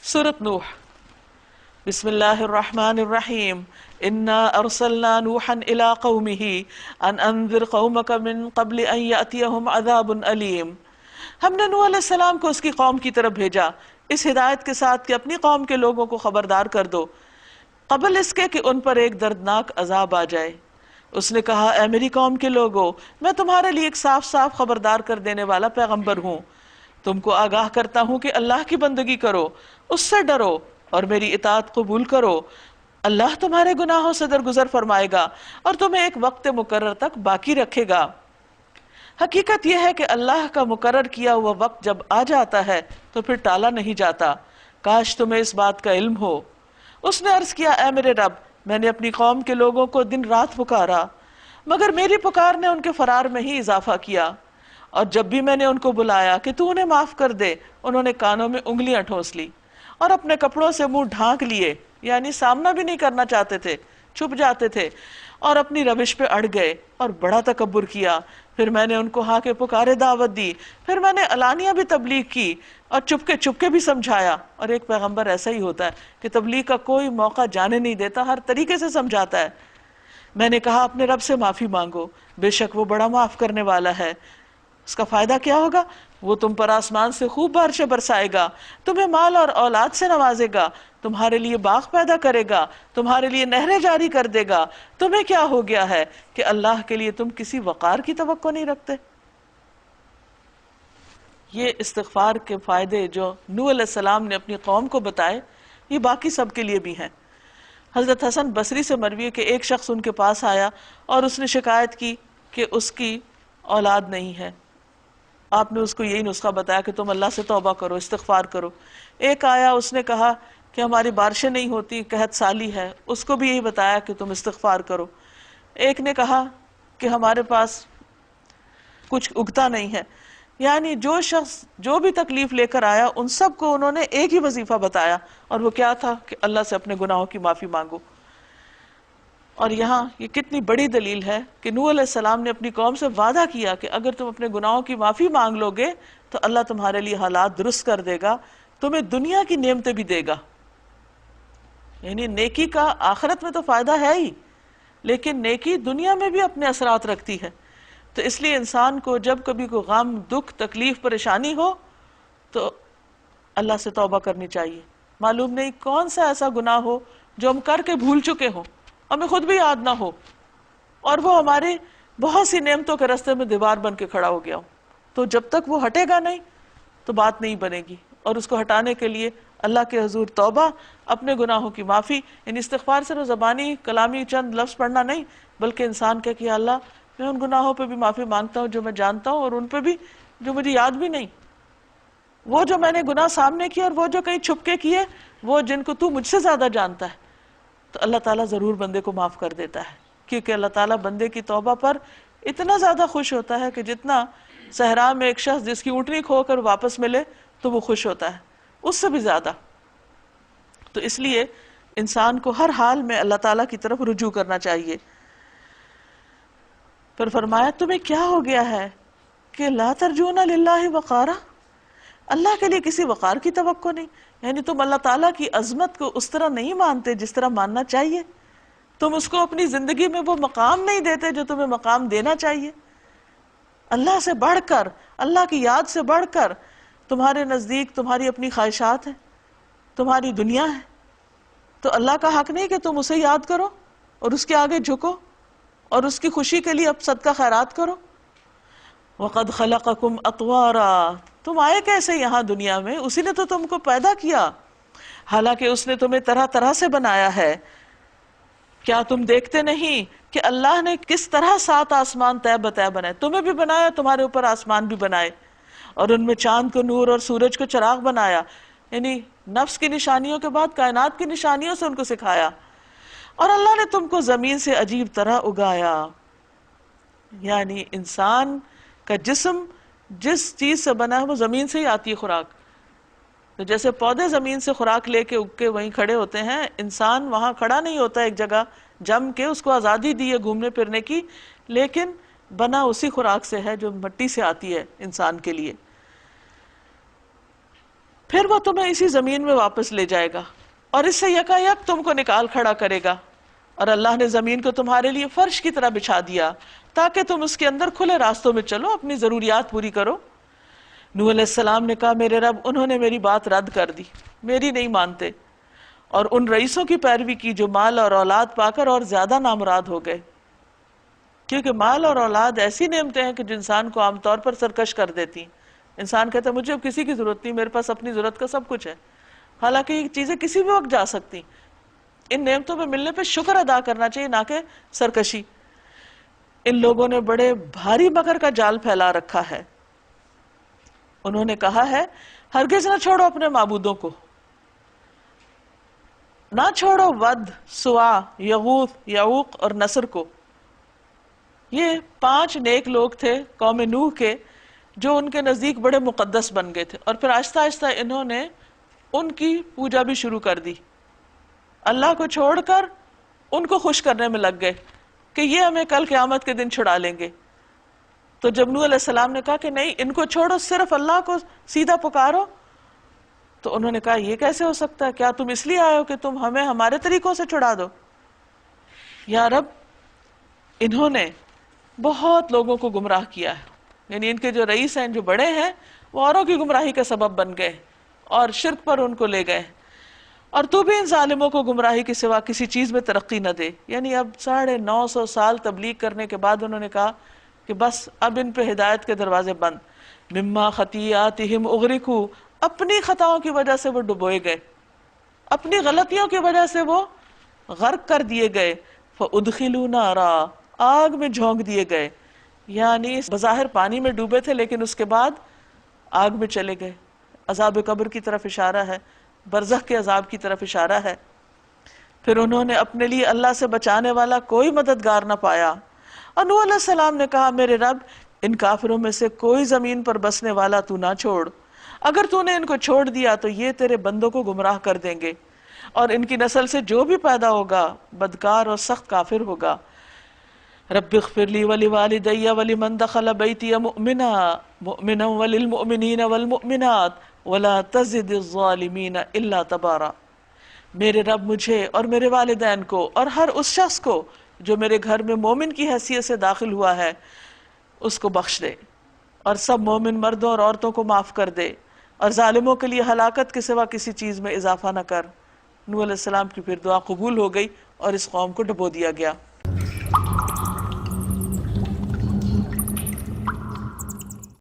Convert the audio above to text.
سورۃ نوح، بسم اللہ الرحمن الرحیم۔ انا ارسلنا نوحا الى قومه ان انذر قومك من قبل ان یأتیہم عذاب علیم۔ ہم نے نوح علیہ السلام کو اس کی قوم کی طرف بھیجا اس ہدایت کے ساتھ کہ اپنی قوم کے لوگوں کو خبردار کر دو قبل اس کے کہ ان پر ایک دردناک عذاب آ جائے۔ اس نے کہا، اے میری قوم کے لوگو، میں تمہارے لیے ایک صاف صاف خبردار کر دینے والا پیغمبر ہوں۔ تم کو آگاہ کرتا ہوں کہ اللہ کی بندگی کرو، اس سے ڈرو اور میری اطاعت قبول کرو۔ اللہ تمہارے گناہوں سے درگزر فرمائے گا اور تمہیں ایک وقت مقرر تک باقی رکھے گا۔ حقیقت یہ ہے کہ اللہ کا مقرر کیا ہوا وقت جب آ جاتا ہے تو پھر ٹالا نہیں جاتا۔ کاش تمہیں اس بات کا علم ہو۔ اس نے عرض کیا، اے میرے رب، میں نے اپنی قوم کے لوگوں کو دن رات پکارا، مگر میری پکار نے ان کے فرار میں ہی اضافہ کیا، اور جب بھی میں نے ان کو بلایا کہ تو انہیں معاف کر دے، انہوں نے کانوں میں انگلیاں ٹھونس لی اور اپنے کپڑوں سے منہ ڈھانک لیے، یعنی سامنا بھی نہیں کرنا چاہتے تھے، چھپ جاتے تھے اور اپنی روش پہ اڑ گئے اور بڑا تکبر کیا۔ پھر میں نے ان کو ہاں کے پکارے دعوت دی، پھر میں نے علانیہ بھی تبلیغ کی اور چپکے بھی سمجھایا۔ اور ایک پیغمبر ایسا ہی ہوتا ہے کہ تبلیغ کا کوئی موقع جانے نہیں دیتا، ہر طریقے سے سمجھاتا ہے۔ میں نے کہا، اپنے رب سے معافی مانگو، بے شک وہ بڑا معاف کرنے والا ہے۔ اس کا فائدہ کیا ہوگا؟ وہ تم پر آسمان سے خوب بارشیں برسائے گا، تمہیں مال اور اولاد سے نوازے گا، تمہارے لیے باغ پیدا کرے گا، تمہارے لیے نہریں جاری کر دے گا۔ تمہیں کیا ہو گیا ہے کہ اللہ کے لیے تم کسی وقار کی توقع نہیں رکھتے؟ یہ استغفار کے فائدے جو نوح علیہ السلام نے اپنی قوم کو بتائے، یہ باقی سب کے لیے بھی ہیں۔ حضرت حسن بصری سے مروی ہے کہ ایک شخص ان کے پاس آیا اور اس نے شکایت کی کہ اس کی اولاد نہیں ہے۔ آپ نے اس کو یہی نسخہ بتایا کہ تم اللہ سے توبہ کرو، استغفار کرو۔ ایک آیا، اس نے کہا کہ ہماری بارشیں نہیں ہوتی، قحط سالی ہے، اس کو بھی یہی بتایا کہ تم استغفار کرو۔ ایک نے کہا کہ ہمارے پاس کچھ اگتا نہیں ہے۔ یعنی جو شخص جو بھی تکلیف لے کر آیا، ان سب کو انہوں نے ایک ہی وظیفہ بتایا، اور وہ کیا تھا کہ اللہ سے اپنے گناہوں کی معافی مانگو۔ اور یہاں یہ کتنی بڑی دلیل ہے کہ نوح علیہ السلام نے اپنی قوم سے وعدہ کیا کہ اگر تم اپنے گناہوں کی معافی مانگ لو گے تو اللہ تمہارے لیے حالات درست کر دے گا، تمہیں دنیا کی نعمتیں بھی دے گا۔ یعنی نیکی کا آخرت میں تو فائدہ ہے ہی، لیکن نیکی دنیا میں بھی اپنے اثرات رکھتی ہے۔ تو اس لیے انسان کو جب کبھی کوئی غم، دکھ، تکلیف، پریشانی ہو تو اللہ سے توبہ کرنی چاہیے۔ معلوم نہیں کون سا ایسا گناہ ہو جو ہم کر کے بھول چکے ہوں، ہمیں خود بھی یاد نہ ہو، اور وہ ہماری بہت سی نعمتوں کے راستے میں دیوار بن کے کھڑا ہو گیا ہو، تو جب تک وہ ہٹے گا نہیں تو بات نہیں بنے گی۔ اور اس کو ہٹانے کے لیے اللہ کے حضور توبہ، اپنے گناہوں کی معافی، یعنی استغفار صرف زبانی کلامی چند لفظ پڑھنا نہیں، بلکہ انسان کہ یا اللہ میں ان گناہوں پہ بھی معافی مانگتا ہوں جو میں جانتا ہوں، اور ان پہ بھی جو مجھے یاد بھی نہیں، وہ جو میں نے گناہ سامنے کیے اور وہ جو کہیں چھپ کے کیے، وہ جن کو تو مجھ سے زیادہ جانتا ہے۔ تو اللہ تعالیٰ ضرور بندے کو معاف کر دیتا ہے، کیونکہ اللہ تعالیٰ بندے کی توبہ پر اتنا زیادہ خوش ہوتا ہے کہ جتنا صحرا میں ایک شخص جس کی اونٹنی کھو کر واپس ملے تو وہ خوش ہوتا ہے، اس سے بھی زیادہ۔ تو اس لیے انسان کو ہر حال میں اللہ تعالیٰ کی طرف رجوع کرنا چاہیے۔ پھر فرمایا، تمہیں کیا ہو گیا ہے کہ لا ترجون للہ وقارا، اللہ کے لیے کسی وقار کی توقع نہیں؟ یعنی تم اللہ تعالیٰ کی عظمت کو اس طرح نہیں مانتے جس طرح ماننا چاہیے، تم اس کو اپنی زندگی میں وہ مقام نہیں دیتے جو تمہیں مقام دینا چاہیے۔ اللہ سے بڑھ کر، اللہ کی یاد سے بڑھ کر تمہارے نزدیک تمہاری اپنی خواہشات ہیں، تمہاری دنیا ہے، تو اللہ کا حق نہیں کہ تم اسے یاد کرو اور اس کے آگے جھکو اور اس کی خوشی کے لیے اب صدقہ خیرات کرو۔ وَقَدْ خَلَقَكُمْ أَطْوَارًا، تم آئے کیسے یہاں دنیا میں؟ اسی نے تو تم کو پیدا کیا، حالانکہ اس نے تمہیں طرح طرح سے بنایا ہے۔ کیا تم دیکھتے نہیں کہ اللہ نے کس طرح 7 آسمان طے بطے بنائے؟ تمہیں بھی بنایا، تمہارے اوپر آسمان بھی بنائے، اور ان میں چاند کو نور اور سورج کو چراغ بنایا، یعنی نفس کی نشانیوں کے بعد کائنات کی نشانیوں سے ان کو سکھایا۔ اور اللہ نے تم کو زمین سے عجیب طرح اگایا، یعنی انسان کا جسم جس چیز سے بنا ہے وہ زمین سے ہی آتی ہے خوراک۔ تو جیسے پودے زمین سے خوراک لے کے اگ کے وہیں کھڑے ہوتے ہیں، انسان وہاں کھڑا نہیں ہوتا ایک جگہ جم کے، اس کو آزادی دی ہے گھومنے پھرنے کی، لیکن بنا اسی خوراک سے ہے جو مٹی سے آتی ہے انسان کے لیے۔ پھر وہ تمہیں اسی زمین میں واپس لے جائے گا اور اس سے یکایک تم کو نکال کھڑا کرے گا، اور اللہ نے زمین کو تمہارے لیے فرش کی طرح بچھا دیا تاکہ تم اس کے اندر کھلے راستوں میں چلو، اپنی ضروریات پوری کرو۔ نوح علیہ السلام نے کہا میرے رب انہوں نے میری بات رد کر دی، میری نہیں مانتے، اور ان رئیسوں کی پیروی کی جو مال اور اولاد پا کر اور زیادہ نامراد ہو گئے، کیونکہ مال اور اولاد ایسی نعمتیں ہیں کہ جو انسان کو عام طور پر سرکش کر دیتی ہیں۔ انسان کہتا ہے مجھے اب کسی کی ضرورت نہیں، میرے پاس اپنی ضرورت کا سب کچھ ہے، حالانکہ یہ چیزیں کسی بھی وقت جا سکتی۔ ان نعمتوں پہ ملنے پہ شکر ادا کرنا چاہیے، نہ کہ سرکشی۔ ان لوگوں نے بڑے بھاری مکر کا جال پھیلا رکھا ہے۔ انہوں نے کہا ہے ہرگز نہ چھوڑو اپنے معبودوں کو، نہ چھوڑو ود، سوا، یغوث، یعوق اور نصر کو۔ یہ 5 نیک لوگ تھے قوم نوح کے جو ان کے نزدیک بڑے مقدس بن گئے تھے، اور پھر آہستہ آہستہ انہوں نے ان کی پوجا بھی شروع کر دی، اللہ کو چھوڑ کر ان کو خوش کرنے میں لگ گئے کہ یہ ہمیں کل قیامت کے دن چھڑا لیں گے۔ تو جب نوح علیہ السلام نے کہا کہ نہیں ان کو چھوڑو، صرف اللہ کو سیدھا پکارو، تو انہوں نے کہا یہ کیسے ہو سکتا ہے؟ کیا تم اس لیے آئے ہو کہ تم ہمیں ہمارے طریقوں سے چھڑا دو؟ یا رب انہوں نے بہت لوگوں کو گمراہ کیا ہے، یعنی ان کے جو رئیس ہیں، جو بڑے ہیں، وہ اوروں کی گمراہی کا سبب بن گئے اور شرک پر ان کو لے گئے، اور تو بھی ان ظالموں کو گمراہی کے سوا کسی چیز میں ترقی نہ دے۔ یعنی اب 950 سال تبلیغ کرنے کے بعد انہوں نے کہا کہ بس اب ان پہ ہدایت کے دروازے بند۔ مما خطیئاتہم اغرقوا، اپنی خطاؤں کی وجہ سے وہ ڈبوئے گئے، اپنی غلطیوں کی وجہ سے وہ غرق کر دیے گئے۔ فادخلوا نارا، آگ میں جھونک دیے گئے، یعنی بظاہر پانی میں ڈوبے تھے لیکن اس کے بعد آگ میں چلے گئے۔ عذاب قبر کی طرف اشارہ ہے، برزخ کے عذاب کی طرف اشارہ ہے۔ پھر انہوں نے اپنے لیے اللہ سے بچانے والا کوئی مددگار نہ پایا، اور نوح علیہ السلام نے کہا میرے رب ان کافروں میں سے کوئی زمین پر بسنے والا تو نہ چھوڑ، اگر تو نے ان کو چھوڑ دیا تو یہ تیرے بندوں کو گمراہ کر دیں گے، اور ان کی نسل سے جو بھی پیدا ہوگا بدکار اور سخت کافر ہوگا۔ رب اغفر لی ولوالدی ولمن دخل بیتی مؤمنا وللمؤمنین والمؤمنات ولا تزد الظالمین الا تبارا۔ میرے رب مجھے اور میرے والدین کو اور ہر اس شخص کو جو میرے گھر میں مومن کی حیثیت سے داخل ہوا ہے اس کو بخش دے، اور سب مومن مردوں اور عورتوں کو معاف کر دے، اور ظالموں کے لیے ہلاکت کے سوا کسی چیز میں اضافہ نہ کر۔ نوح علیہ السلام کی پھر دعا قبول ہو گئی اور اس قوم کو ڈبو دیا گیا۔